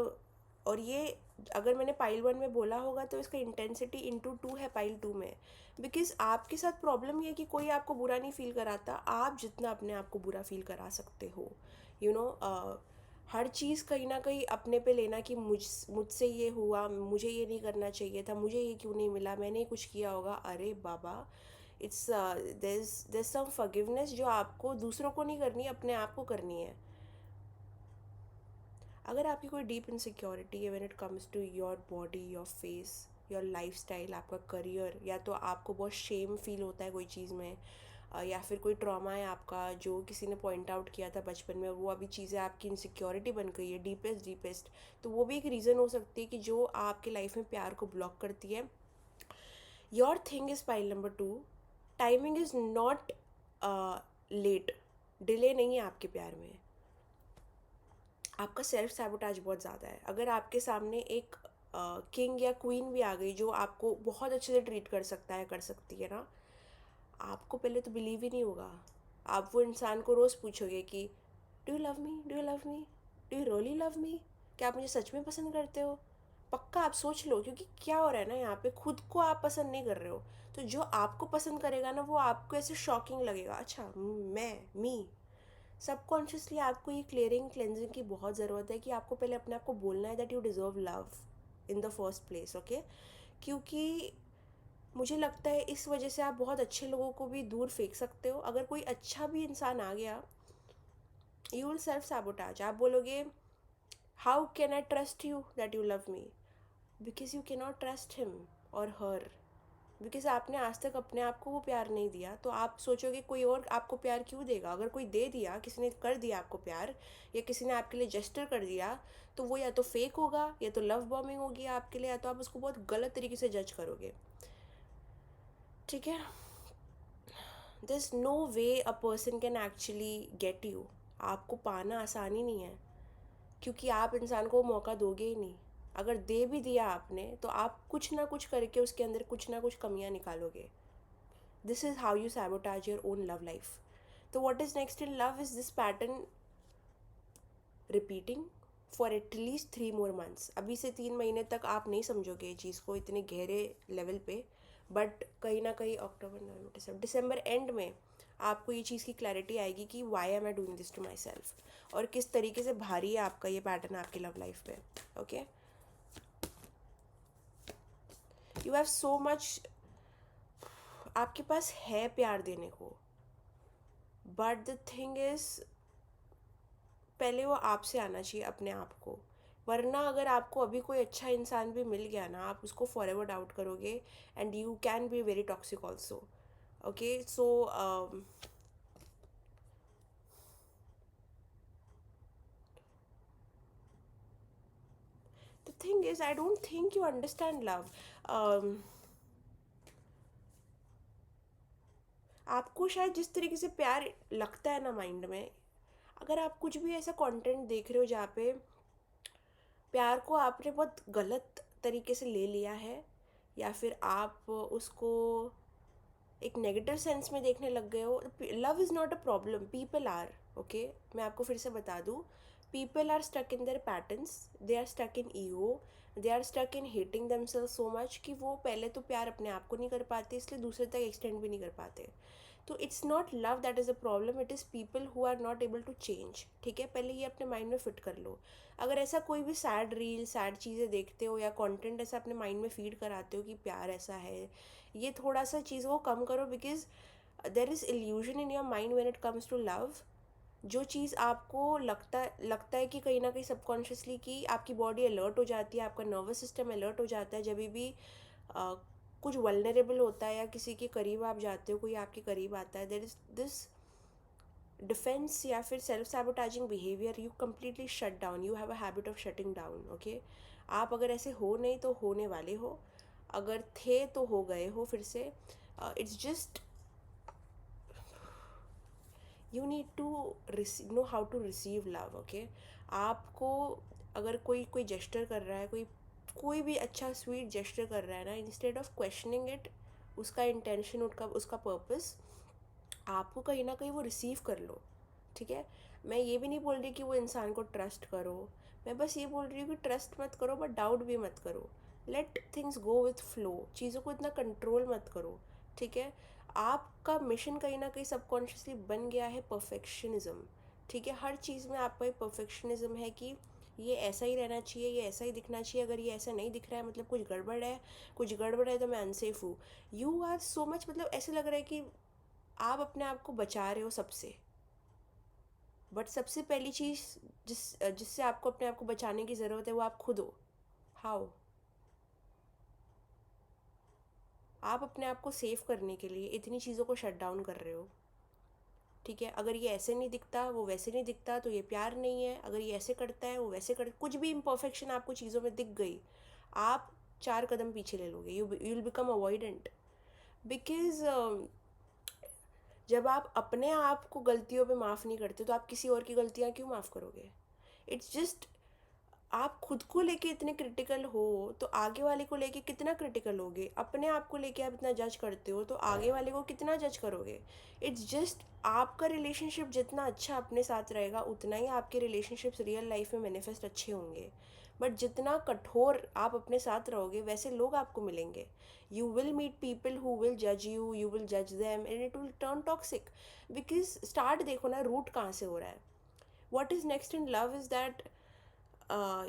और ये अगर मैंने पाइल 1 में बोला होगा तो इसका इंटेंसिटी इंटू 2 है पाइल 2 में. बिकॉज आपके साथ प्रॉब्लम ये है कि कोई आपको बुरा नहीं फील कराता, आप जितना अपने आप को बुरा फील करा सकते हो. यू नो, हर चीज़ कहीं ना कहीं अपने पे लेना कि मुझसे ये हुआ, मुझे ये नहीं करना चाहिए था, मुझे ये क्यों नहीं मिला, मैंने ही कुछ किया होगा. अरे बाबा, इट्स देयर सम फॉरगिवनेस जो आपको दूसरों को नहीं करनी, अपने आप को करनी है. अगर आपकी कोई डीप इनसिक्योरिटी है when it comes to your body, your face, your lifestyle, आपका करियर, या तो आपको बहुत शेम फील होता है कोई चीज़ में, या फिर कोई ट्रॉमा है आपका जो किसी ने पॉइंट आउट किया था बचपन में, और वो अभी चीज़ें आपकी इनसिक्योरिटी बन गई है डीपेस्ट, तो वो भी एक रीज़न हो सकती है कि जो आपके लाइफ में प्यार को ब्लॉक करती है. Your thing is pile number 2, timing is not let, delay नहीं है आपके प्यार में. आपका सेल्फ सैबोटाज बहुत ज़्यादा है. अगर आपके सामने एक किंग या क्वीन भी आ गई जो आपको बहुत अच्छे से ट्रीट कर सकता है, कर सकती है ना, आपको पहले तो बिलीव ही नहीं होगा. आप वो इंसान को रोज़ पूछोगे कि do you love me, do you love me, do you really love me, क्या आप मुझे सच में पसंद करते हो? पक्का आप सोच लो, क्योंकि क्या हो रहा है ना, यहाँ पे खुद को आप पसंद नहीं कर रहे हो. तो जो आपको पसंद करेगा ना, वो आपको ऐसे शॉकिंग लगेगा. अच्छा, मैं, मी, सबकॉन्शियसली आपको ये क्लियरिंग क्लेंजिंग की बहुत ज़रूरत है कि आपको पहले अपने आप को बोलना है that you deserve love in the first place. Okay, क्योंकि मुझे लगता है इस वजह से आप बहुत अच्छे लोगों को भी दूर फेंक सकते हो. अगर कोई अच्छा भी इंसान आ गया, यू विल सेल्फ सैबोटाज. आप बोलोगे how can I trust you that you love me, because you can not trust him और हर, बिकॉज आपने आज तक अपने आप को वो प्यार नहीं दिया. तो आप सोचोगे कोई और आपको प्यार क्यों देगा. अगर कोई दे दिया, किसी ने कर दिया आपको प्यार, या किसी ने आपके लिए जेस्टर कर दिया, तो वो या तो फेक होगा, या तो लव बॉम्बिंग होगी आपके लिए, या तो आप उसको बहुत गलत तरीके से जज करोगे. ठीक है, there is no way a person can actually get you. आपको पाना आसान ही नहीं है, क्योंकि आप इंसान को मौका दोगे ही नहीं. अगर दे भी दिया आपने, तो आप कुछ ना कुछ करके उसके अंदर कुछ ना कुछ कमियां निकालोगे. This is how you sabotage your own love life. So what is next in love is this pattern repeating for at least 3 more months. अभी से 3 महीने तक आप नहीं समझोगे ये चीज़ को इतने गहरे लेवल पे, बट कहीं ना कहीं अक्टूबर, नवंबर, दिसंबर एंड में आपको ये चीज़ की क्लैरिटी आएगी कि why am I doing this to myself, और किस तरीके से भारी है आपका ये पैटर्न आपकी लव लाइफ पे. Okay, you have so much, आपके पास है प्यार देने को, बट द थिंग इज़ पहले वो आपसे आना चाहिए, अपने आप को. वरना अगर आपको अभी कोई अच्छा इंसान भी मिल गया ना, आप उसको फॉरएवर डाउट करोगे, and you can be very toxic also. Okay, so the thing is I don't think you understand love. आपको शायद जिस तरीके से प्यार लगता है ना माइंड में, अगर आप कुछ भी ऐसा कंटेंट देख रहे हो जहाँ पे प्यार को आपने बहुत गलत तरीके से ले लिया है, या फिर आप उसको एक नेगेटिव सेंस में देखने लग गए हो, love is not a problem, people are. Okay, मैं आपको फिर से बता दूँ, people are stuck in their patterns, they are stuck in ego, they are stuck in hating themselves so much कि वो पहले तो प्यार अपने आप को नहीं कर पाते, इसलिए दूसरे तक एक्सटेंड भी नहीं कर पाते. तो it's not love that is a problem, it is people who are not able to change. ठीक है, पहले ये अपने माइंड में फिट कर लो। अगर ऐसा कोई भी सैड रील, सैड चीज़ें देखते हो या कंटेंट ऐसा अपने माइंड में फीड कराते हो कि प्यार ऐसा है, ये थोड़ा सा चीज़ों को कम करो, because there is illusion in your mind when it comes to love. जो चीज़ आपको लगता है कि कहीं ना कहीं सबकॉन्शियसली कि आपकी बॉडी अलर्ट हो जाती है, आपका नर्वस सिस्टम अलर्ट हो जाता है जब भी अ, कुछ वल्नरेबल होता है या किसी के करीब आप जाते हो, कोई आपके करीब आता है, देयर इज दिस डिफेंस या फिर self sabotaging behaviour, you completely shut down, you have a habit of shutting down. Okay, आप अगर ऐसे हो नहीं तो होने वाले हो, अगर थे तो हो गए हो फिर से। It's just you need to know how to receive love. Okay, आपको अगर कोई जेस्टर कर रहा है, कोई भी अच्छा स्वीट जेस्टर कर रहा है ना, इंस्टेड ऑफ क्वेश्चनिंग इट, उसका इंटेंशन, उसका पर्पस, आपको कहीं ना कहीं वो रिसीव कर लो। ठीक है, मैं ये भी नहीं बोल रही कि वो इंसान को ट्रस्ट करो, मैं बस ये बोल रही हूँ कि ट्रस्ट मत करो बट डाउट भी मत करो। Let things go with flow, चीज़ों को इतना कंट्रोल मत करो। ठीक है, आपका मिशन कहीं ना कहीं सबकॉन्शियसली बन गया है परफेक्शनिज्म। ठीक है, हर चीज़ में आपका एक परफेक्शनिज्म है कि ये ऐसा ही रहना चाहिए, ये ऐसा ही दिखना चाहिए, अगर ये ऐसा नहीं दिख रहा है मतलब कुछ गड़बड़ है तो मैं अनसेफ हूँ। यू आर सो मच, मतलब ऐसे लग रहा है कि आप अपने आप को बचा रहे हो सबसे, बट सबसे पहली चीज़ जिससे आपको अपने आप को बचाने की ज़रूरत है वो आप खुद हो। हाउ? आप अपने आप को सेव करने के लिए इतनी चीज़ों को शट डाउन कर रहे हो। ठीक है, अगर ये ऐसे नहीं दिखता, वो वैसे नहीं दिखता, तो ये प्यार नहीं है। अगर ये ऐसे करता है, वो वैसे कर, कुछ भी इम्परफेक्शन आपको चीज़ों में दिख गई, आप 4 कदम पीछे ले लोगे, you will become avoidant. Because जब आप अपने आप को गलतियों पे माफ़ नहीं करते तो आप किसी और की गलतियाँ क्यों माफ़ करोगे? इट्स जस्ट, आप खुद को लेके इतने क्रिटिकल हो तो आगे वाले को लेके कितना क्रिटिकल होगे? अपने आप को लेके आप इतना जज करते हो तो आगे वाले को कितना जज करोगे? इट्स जस्ट, आपका रिलेशनशिप जितना अच्छा अपने साथ रहेगा उतना ही आपके रिलेशनशिप्स रियल लाइफ में मैनिफेस्ट अच्छे होंगे। बट जितना कठोर आप अपने साथ रहोगे वैसे लोग आपको मिलेंगे। You will meet people who will जज यू, यू विल जज them and it will turn toxic. Because start देखो ना, रूट कहाँ से हो रहा है। what is next in love is that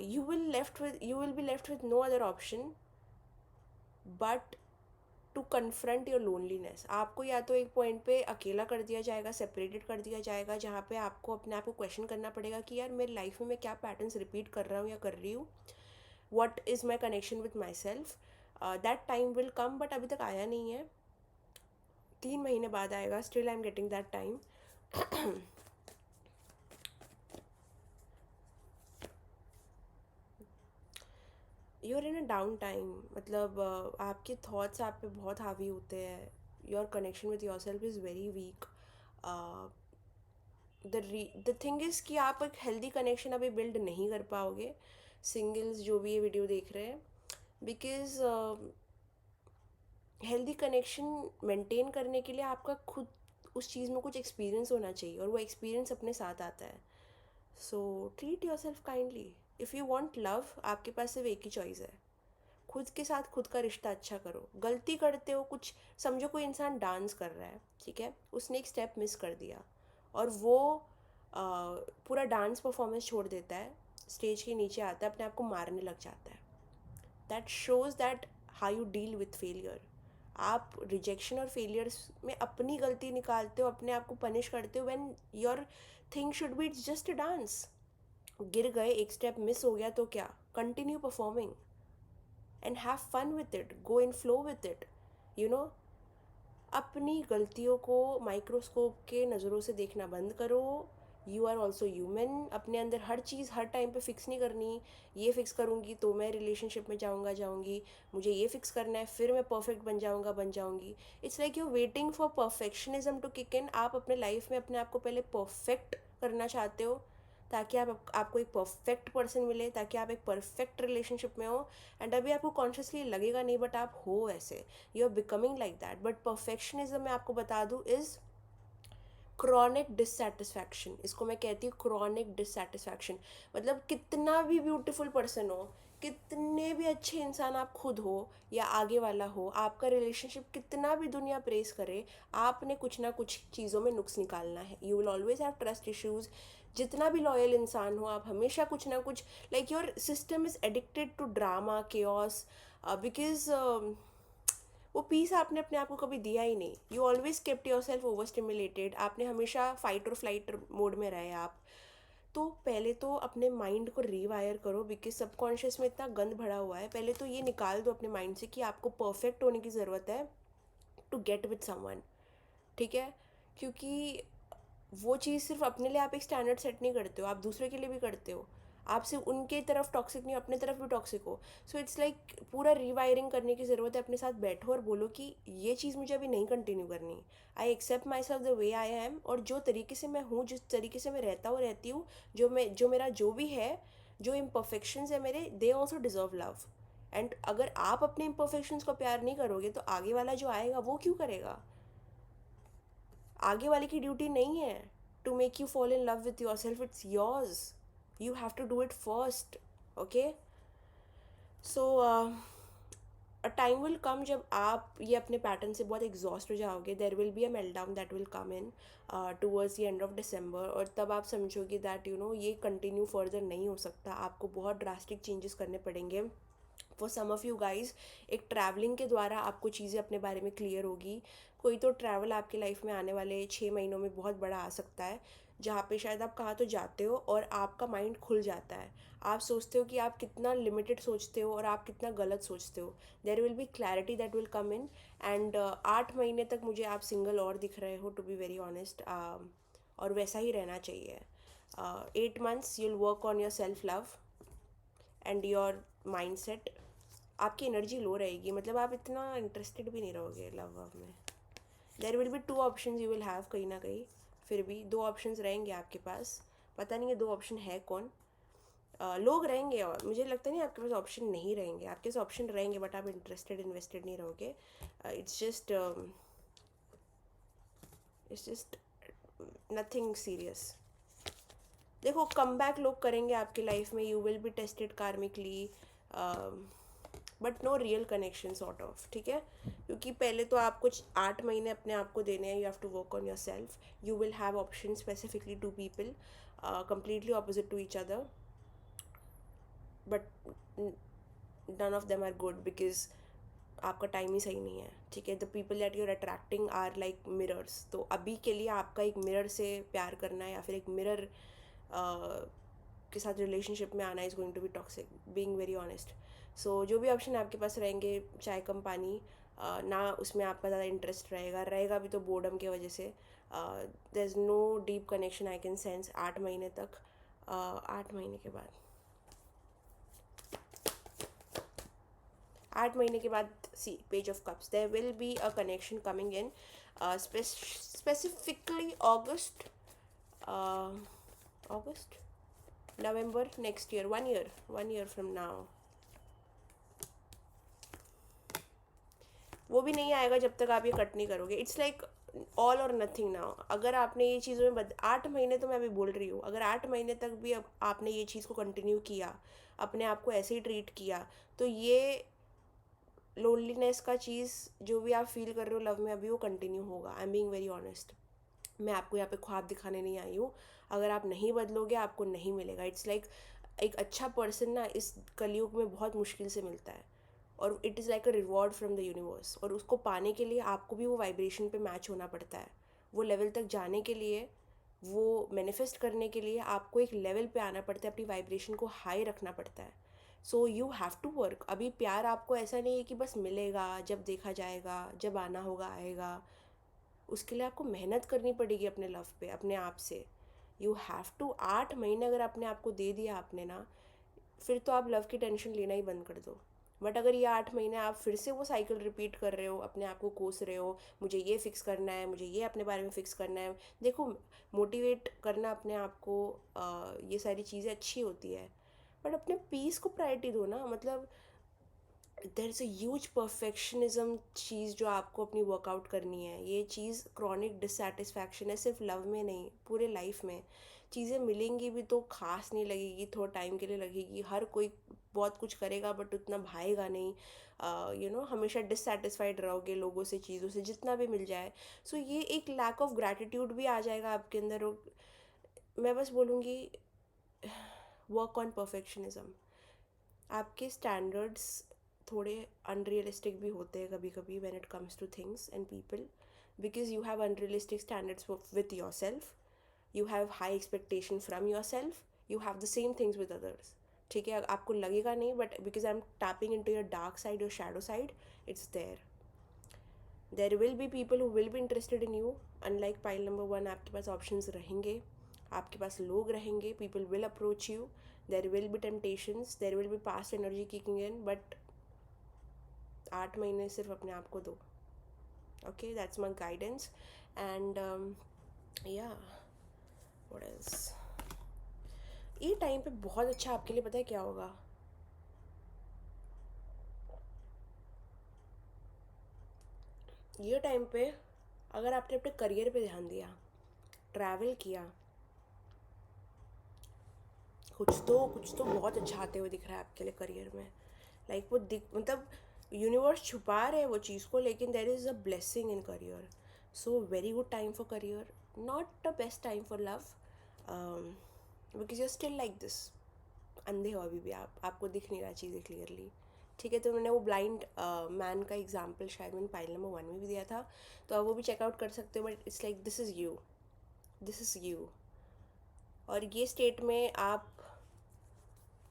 you will be left with no other option but to confront your loneliness. आपको या तो एक पॉइंट पे अकेला कर दिया जाएगा, सेपरेटेड कर दिया जाएगा, जहाँ पे आपको अपने आप को क्वेश्चन करना पड़ेगा कि यार मेरी लाइफ में मैं क्या पैटर्न्स रिपीट कर रहा हूँ या कर रही हूँ, what is my connection with my self. That time will come, but अभी तक आया नहीं है, 3 महीने बाद आएगा, still I am getting that time. You're in a down time, मतलब आपके थॉट्स आप पे बहुत हावी होते हैं, your connection with your self is very weak. The thing is कि आप एक हेल्दी कनेक्शन अभी बिल्ड नहीं कर पाओगे, सिंगल्स जो भी ये वीडियो देख रहे हैं, बिकॉज हेल्दी कनेक्शन मेंटेन करने के लिए आपका खुद उस चीज़ में कुछ एक्सपीरियंस होना चाहिए और वो एक्सपीरियंस अपने साथ आता है। So treat your self kindly. If you want love, आपके पास सिर्फ एक ही चॉइस है, खुद के साथ खुद का रिश्ता अच्छा करो। गलती करते हो कुछ, समझो कोई इंसान डांस कर रहा है, ठीक है, उसने एक स्टेप मिस कर दिया और वो पूरा डांस परफॉर्मेंस छोड़ देता है, स्टेज के नीचे आता है, अपने आप को मारने लग जाता है। That shows that how you deal with failure. आप रिजेक्शन और फेलियर्स में अपनी गलती निकालते हो, अपने आप को पनिश करते हो, when your thing should be it's just a dance. गिर गए, एक स्टेप मिस हो गया तो क्या, continue performing and have fun with it, go in flow with it, you know। अपनी गलतियों को माइक्रोस्कोप के नज़रों से देखना बंद करो। You are also human. अपने अंदर हर चीज़ हर टाइम पे फिक्स नहीं करनी, ये फिक्स करूँगी तो मैं रिलेशनशिप में जाऊँगी, मुझे ये फिक्स करना है फिर मैं परफेक्ट बन जाऊँगी। It's like you waiting for perfectionism to kick in. आप अपने लाइफ में अपने आप को पहले परफेक्ट करना चाहते हो ताकि आपको एक परफेक्ट पर्सन मिले, ताकि आप एक परफेक्ट रिलेशनशिप में हो। एंड अभी आपको कॉन्शियसली लगेगा नहीं बट आप हो ऐसे, you are becoming like that. But perfectionism मैं आपको बता दूँ इज़ क्रॉनिक डिससेटिस्फैक्शन। इसको मैं कहती हूँ क्रॉनिक डिससेटिस्फैक्शन। मतलब कितना भी ब्यूटीफुल पर्सन हो, कितने भी अच्छे इंसान आप खुद हो या आगे वाला हो, आपका रिलेशनशिप कितना भी दुनिया प्रेस करे, आपने कुछ ना कुछ चीज़ों में नुक्स निकालना है. You will always have trust issues. जितना भी लॉयल इंसान हो, आप हमेशा कुछ ना कुछ, like your system is addicted to drama chaos, because वो पीस आपने अपने आप को कभी दिया ही नहीं. You always kept yourself over stimulated. आपने हमेशा फाइट और फ्लाइट मोड में रहे आप. तो पहले तो अपने माइंड को रीवायर करो, बिकॉज सबकॉन्शियस में इतना गंद भरा हुआ है. पहले तो ये निकाल दो अपने माइंड से कि आपको परफेक्ट होने की ज़रूरत है टू गेट विथ समवन. ठीक है? क्योंकि वो चीज़ सिर्फ अपने लिए आप एक स्टैंडर्ड सेट नहीं करते हो, आप दूसरे के लिए भी करते हो. आप सिर्फ उनके तरफ टॉक्सिक नहीं, अपने तरफ भी टॉक्सिक हो. सो इट्स लाइक पूरा रीवायरिंग करने की ज़रूरत है. अपने साथ बैठो और बोलो कि ये चीज़ मुझे अभी नहीं कंटिन्यू करनी. I accept myself the way I am, और जो तरीके से मैं हूँ, जिस तरीके से मैं रहती हूँ, जो मेरा जो भी है, जो इम्परफेक्शंस है मेरे, they also deserve love. And अगर आप अपने इम्परफेक्शंस को प्यार नहीं करोगे तो आगे वाला जो आएगा वो क्यों करेगा? आगे वाले की ड्यूटी नहीं है to make you fall in love with yourself. It's yours. You have to do it first. Okay? So a time will come जब आप ये अपने पैटर्न से बहुत एग्जॉस्ट हो जाओगे. There will be a melt down that will come in towards the end of December, और तब आप समझोगे दैट ये कंटिन्यू फर्दर नहीं हो सकता. आपको बहुत ड्रास्टिक चेंजेस करने पड़ेंगे. For some of you guys, एक ट्रैवलिंग के द्वारा आपको चीज़ें अपने बारे में क्लियर होगी. कोई तो ट्रैवल आपकी लाइफ में आने वाले 6 महीनों में बहुत बड़ा आ सकता है, जहाँ पे शायद आप कहाँ तो जाते हो और आपका माइंड खुल जाता है. आप सोचते हो कि आप कितना लिमिटेड सोचते हो और आप कितना गलत सोचते हो. There will be clarity that will come in. And 8 महीने तक मुझे आप सिंगल और दिख रहे हो, टू बी वेरी ऑनेस्ट, और वैसा ही रहना चाहिए. 8 months you'll work on your self love and your mind set. आपकी एनर्जी लो रहेगी, मतलब आप इतना इंटरेस्टेड भी नहीं रहोगे लव वव में. There will be 2 options you will have कहीं ना कहीं. फिर भी 2 ऑप्शंस रहेंगे आपके पास. पता नहीं ये 2 ऑप्शन है कौन. लोग रहेंगे, और मुझे लगता नहीं आपके पास ऑप्शन नहीं रहेंगे. आपके पास ऑप्शन रहेंगे बट आप इंटरेस्टेड इन्वेस्टेड नहीं रहोगे. It's just nothing serious. देखो, कम बैक लोग करेंगे आपकी लाइफ में. You will be tested karmically, but no real connection sort of. ठीक है? क्योंकि पहले तो आप कुछ 8 महीने अपने आप को देने हैं. You have to work on your self. You will have option specifically to people completely opposite to each other, but none of them are good because आपका टाइम ही सही नहीं है. ठीक है? The people that you are attracting are like mirrors. तो अभी के लिए आपका एक मिरर से प्यार करना है या फिर एक मिरर के साथ रिलेशनशिप में आना is going to be toxic, being very honest. So जो भी ऑप्शन आपके पास रहेंगे, चाय कम पानी, ना उसमें आपका ज़्यादा इंटरेस्ट रहेगा भी तो बोर्डम की वजह से. There is no deep connection I can sense 8 महीने तक. 8 महीने के बाद, 8 महीने के बाद, see page of cups, there will be a connection coming in specifically August, November next year. 1 year from now. वो भी नहीं आएगा जब तक आप ये कट नहीं करोगे. इट्स लाइक ऑल और नथिंग नाउ. अगर आपने ये चीज़ों में 8 महीने तो मैं अभी बोल रही हूँ, अगर 8 महीने तक भी अब आपने ये चीज़ को कंटिन्यू किया, अपने आप को ऐसे ही ट्रीट किया, तो ये लोनलीनेस का चीज़ जो भी आप फील कर रहे हो लव में अभी, वो कंटिन्यू होगा. I am being very honest. मैं आपको यहाँ पे ख्वाब दिखाने नहीं आई हूँ. अगर आप नहीं बदलोगे आपको नहीं मिलेगा. इट्स लाइक एक अच्छा पर्सन ना इस कलयुग में बहुत मुश्किल से मिलता है, और it is like a reward from the universe. और उसको पाने के लिए आपको भी वो वाइब्रेशन पे मैच होना पड़ता है. वो लेवल तक जाने के लिए, वो मैनिफेस्ट करने के लिए आपको एक लेवल पे आना पड़ता है. अपनी वाइब्रेशन को हाई रखना पड़ता है. So you have to work. अभी प्यार आपको ऐसा नहीं है कि बस मिलेगा, जब देखा जाएगा, जब आना होगा आएगा. उसके लिए आपको मेहनत करनी पड़ेगी अपने लव पे, अपने आप से. You have to. 8 महीने अगर अपने आप को दे दिया आपने ना, फिर तो आप लव की टेंशन लेना ही बंद कर दो. बट अगर ये 8 महीने आप फिर से वो साइकिल रिपीट कर रहे हो, अपने आप को कोस रहे हो, मुझे ये फिक्स करना है, मुझे ये अपने बारे में फिक्स करना है. देखो, मोटिवेट करना अपने आप को, ये सारी चीज़ें अच्छी होती है, बट अपने पीस को प्रायोरिटी दो ना. मतलब there is a huge perfectionism चीज़ जो आपको अपनी वर्कआउट करनी है. ये चीज़ क्रॉनिक डिससेटिस्फैक्शन है, सिर्फ लव में नहीं, पूरे लाइफ में. चीज़ें मिलेंगी भी तो खास नहीं लगेगी, थोड़ा टाइम के लिए लगेगी। हर कोई बहुत कुछ करेगा बट उतना भाएगा नहीं, हमेशा डिससेटिस्फाइड रहोगे लोगों से, चीज़ों से, जितना भी मिल जाए। सो ये एक लैक ऑफ ग्रैटिट्यूड भी आ जाएगा आपके अंदर। और मैं बस बोलूँगी, वर्क ऑन परफेक्शनिज्म। आपके स्टैंडर्ड्स थोड़े अनरियलिस्टिक भी होते हैं कभी कभी when it comes to things and people, because you have unrealistic standards with your self, you have high expectation from your self, you have the same things with others. ठीक है, आपको लगेगा नहीं but because I am tapping into your dark side, your shadow side, it's there will be people who will be interested in you. Unlike pile number 1, आपके पास options रहेंगे, आपके पास लोग रहेंगे, people will approach you, there will be temptations, there will be past energy kicking in, but 8 महीने सिर्फ अपने आप को दो। Okay, that's my guidance. And या व्हाट एल्स, ये टाइम पे बहुत अच्छा आपके लिए पता है क्या होगा? ये टाइम पे अगर आपने अपने करियर पे ध्यान दिया, ट्रैवल किया, कुछ तो बहुत अच्छा आते हुए दिख रहा है आपके लिए करियर में। लाइक वो मतलब यूनिवर्स छुपा रहे हैं वो चीज़ को, लेकिन there is a blessing in career. So very good time for career, not the best time for love, because you are still like this. अंधे हो अभी भी आप, आपको दिख नहीं रहा चीज़ें क्लियरली। ठीक है, तो मैंने वो ब्लाइंड मैन का एग्जाम्पल शायद मैंने पाइल नंबर 1 में भी दिया था, तो आप वो भी चेकआउट कर सकते हो। But it's like this is you, this is you. और ये स्टेट में आप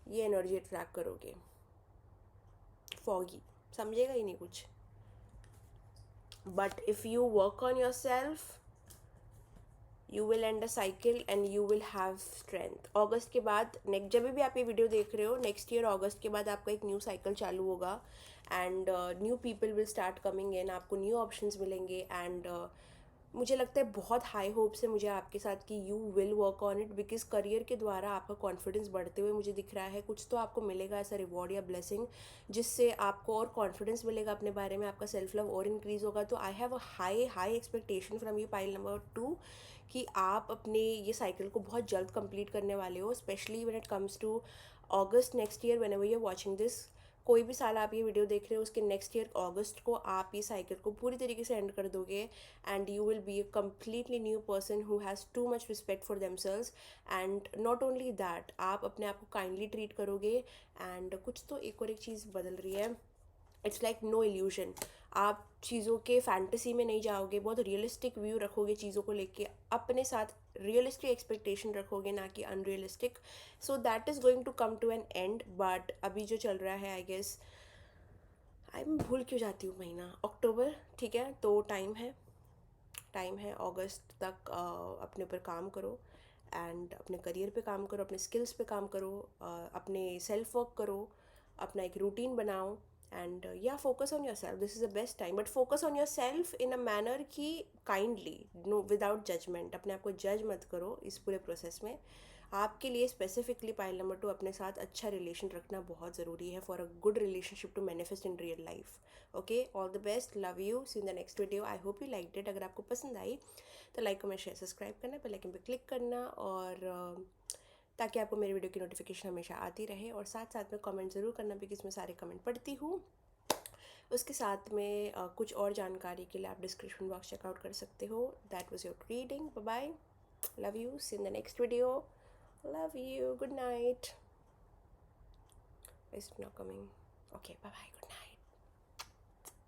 ये एनर्जी अट्रैक्ट करोगे। फॉगी, समझेगा ही नहीं कुछ। But if you work on your self, you will end a cycle and you will have strength. अगस्त के बाद नेक्स्ट, जब भी आप ये वीडियो देख रहे हो, नेक्स्ट ईयर अगस्त के बाद आपका एक न्यू साइकिल चालू होगा and new people will start coming in, आपको न्यू ऑप्शंस मिलेंगे। एंड मुझे लगता है बहुत हाई होप्स है मुझे आपके साथ कि you will work on it, because career के द्वारा आपका कॉन्फिडेंस बढ़ते हुए मुझे दिख रहा है। कुछ तो आपको मिलेगा ऐसा रिवॉर्ड या ब्लेसिंग, जिससे आपको और कॉन्फिडेंस मिलेगा अपने बारे में, आपका सेल्फ लव और इंक्रीज़ होगा। तो I have a high high expectation from you pile number 2 कि आप अपने ये साइकिल को बहुत जल्द कंप्लीट करने वाले हो, specially when it comes to August next year. Whenever you are watching this, कोई भी साल आप ये वीडियो देख रहे हो, उसके नेक्स्ट ईयर अगस्त को आप ये साइकिल को पूरी तरीके से एंड कर दोगे and you will be a completely new person who has too much respect for themselves. And not only that, आप अपने आप को काइंडली ट्रीट करोगे। एंड कुछ तो एक और एक चीज़ बदल रही है, इट्स लाइक नो इल्यूजन। आप चीज़ों के फैंटेसी में नहीं जाओगे, बहुत रियलिस्टिक व्यू रखोगे चीज़ों को लेके, अपने साथ रियलिस्टिक एक्सपेक्टेशन रखोगे, ना कि unrealistic. So that is going to come to an end. But अभी जो चल रहा है, आई गेस, आई भूल क्यों जाती हूँ महीना, अक्टूबर, ठीक है, तो टाइम है अगस्त तक। अपने ऊपर काम करो एंड अपने करियर पे काम करो, अपने स्किल्स पे काम करो, अपने सेल्फ वर्क करो, अपना एक रूटीन बनाओ एंड या focus on your self. This is the best time, but focus on your self in a manner कि काइंडली, नो, विदाउट जजमेंट। अपने आप को जज मत करो इस पूरे प्रोसेस में। आपके लिए स्पेसिफिकली पाइल नंबर 2, अपने साथ अच्छा रिलेशन रखना बहुत ज़रूरी है for a good relationship to manifest in real life. Okay, all the best, love you, see in the next video. I hope you like it. अगर आपको पसंद आई तो लाइक, कमेंट, शेयर, सब्सक्राइब करना, बेल आइकन पे click करना, और ताकि आपको मेरे वीडियो की नोटिफिकेशन हमेशा आती रहे। और साथ साथ में कमेंट ज़रूर करना, बिकॉज मैं सारे कमेंट पढ़ती हूँ। उसके साथ में कुछ और जानकारी के लिए आप डिस्क्रिप्शन बॉक्स चेकआउट कर सकते हो। That was your reading, bye bye, love you, see in the next video, love you, good night. It's not coming. Okay, bye bye, good night.